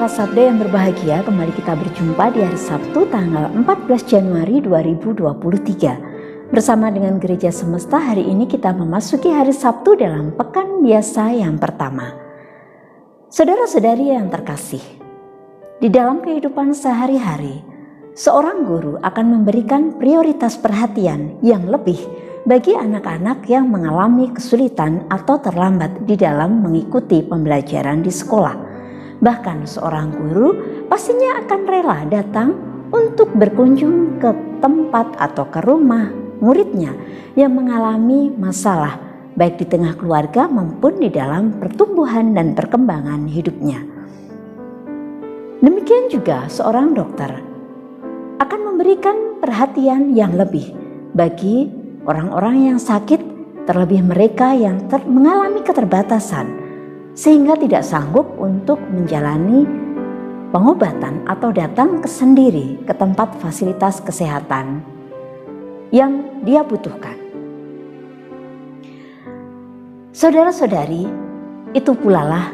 Mitra Sabda yang berbahagia, kembali kita berjumpa di hari Sabtu tanggal 14 Januari 2023. Bersama dengan Gereja Semesta, hari ini kita memasuki hari Sabtu dalam pekan biasa yang pertama. Saudara-saudari yang terkasih, di dalam kehidupan sehari-hari, seorang guru akan memberikan prioritas perhatian yang lebih bagi anak-anak yang mengalami kesulitan atau terlambat di dalam mengikuti pembelajaran di sekolah. Bahkan seorang guru pastinya akan rela datang untuk berkunjung ke tempat atau ke rumah muridnya yang mengalami masalah baik di tengah keluarga maupun di dalam pertumbuhan dan perkembangan hidupnya. Demikian juga seorang dokter akan memberikan perhatian yang lebih bagi orang-orang yang sakit, terlebih mereka yang mengalami keterbatasan sehingga tidak sanggup untuk menjalani pengobatan atau datang sendiri ke tempat fasilitas kesehatan yang dia butuhkan. Saudara-saudari, itu pula lah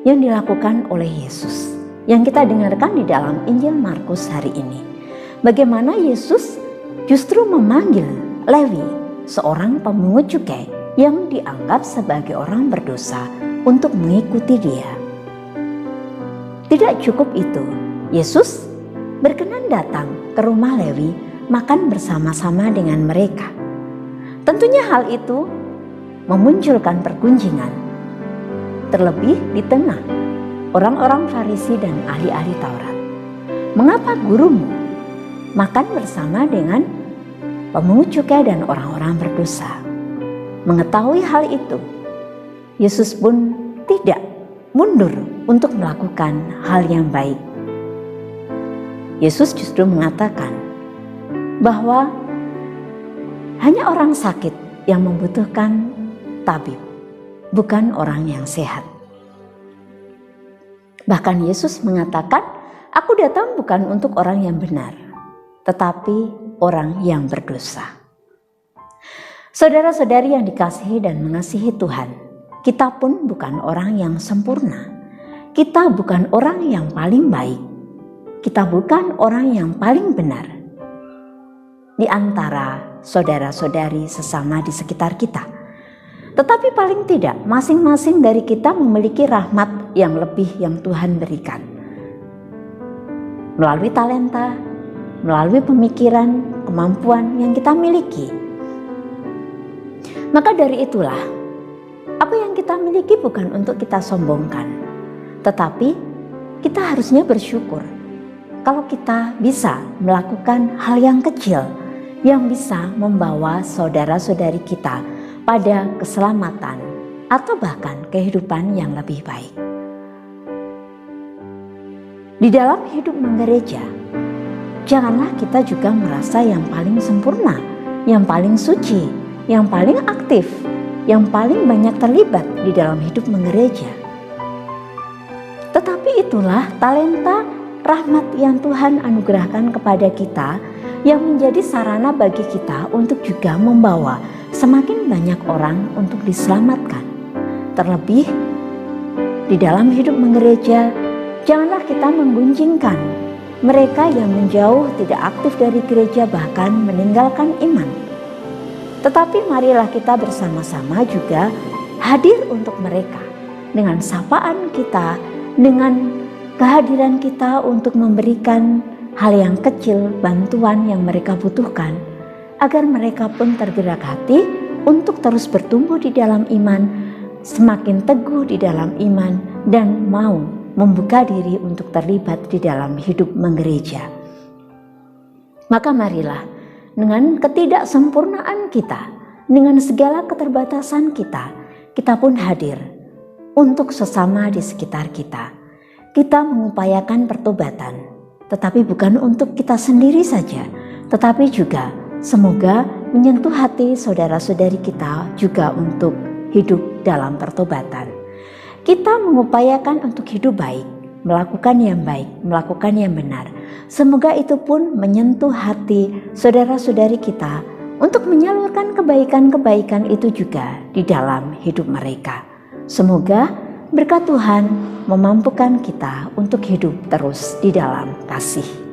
yang dilakukan oleh Yesus yang kita dengarkan di dalam Injil Markus hari ini. Bagaimana Yesus justru memanggil Lewi, seorang pemungut cukai yang dianggap sebagai orang berdosa, untuk mengikuti dia. Tidak cukup itu, Yesus berkenan datang ke rumah Lewi makan bersama-sama dengan mereka. Tentunya hal itu memunculkan pergunjingan, terlebih di tengah orang-orang Farisi dan ahli-ahli Taurat. Mengapa gurumu makan bersama dengan pemungut cukai dan orang-orang berdosa? Mengetahui hal itu, Yesus pun tidak mundur untuk melakukan hal yang baik. Yesus justru mengatakan bahwa hanya orang sakit yang membutuhkan tabib, bukan orang yang sehat. Bahkan Yesus mengatakan, "Aku datang bukan untuk orang yang benar, tetapi orang yang berdosa." Saudara-saudari yang dikasihi dan mengasihi Tuhan, kita pun bukan orang yang sempurna. Kita bukan orang yang paling baik. Kita bukan orang yang paling benar di antara saudara-saudari sesama di sekitar kita. Tetapi paling tidak, masing-masing dari kita memiliki rahmat yang lebih yang Tuhan berikan. Melalui talenta, melalui pemikiran, kemampuan yang kita miliki. Maka dari itulah, apa yang kita miliki bukan untuk kita sombongkan, tetapi kita harusnya bersyukur kalau kita bisa melakukan hal yang kecil yang bisa membawa saudara-saudari kita pada keselamatan atau bahkan kehidupan yang lebih baik. Di dalam hidup menggereja, janganlah kita juga merasa yang paling sempurna, yang paling suci, yang paling aktif, yang paling banyak terlibat di dalam hidup menggereja. Tetapi itulah talenta rahmat yang Tuhan anugerahkan kepada kita yang menjadi sarana bagi kita untuk juga membawa semakin banyak orang untuk diselamatkan. Terlebih di dalam hidup menggereja, janganlah kita menggunjingkan mereka yang menjauh, tidak aktif dari gereja, bahkan meninggalkan iman. Tetapi marilah kita bersama-sama juga hadir untuk mereka dengan sapaan kita, dengan kehadiran kita untuk memberikan hal yang kecil, bantuan yang mereka butuhkan, agar mereka pun tergerak hati untuk terus bertumbuh di dalam iman, semakin teguh di dalam iman, dan mau membuka diri untuk terlibat di dalam hidup menggereja. Maka marilah, dengan ketidaksempurnaan kita, dengan segala keterbatasan kita, kita pun hadir untuk sesama di sekitar kita. Kita mengupayakan pertobatan, tetapi bukan untuk kita sendiri saja, tetapi juga semoga menyentuh hati saudara-saudari kita juga untuk hidup dalam pertobatan. Kita mengupayakan untuk hidup baik, melakukan yang baik, melakukan yang benar. Semoga itu pun menyentuh hati saudara-saudari kita untuk menyalurkan kebaikan-kebaikan itu juga di dalam hidup mereka. Semoga Berkat Tuhan memampukan kita untuk hidup terus di dalam kasih.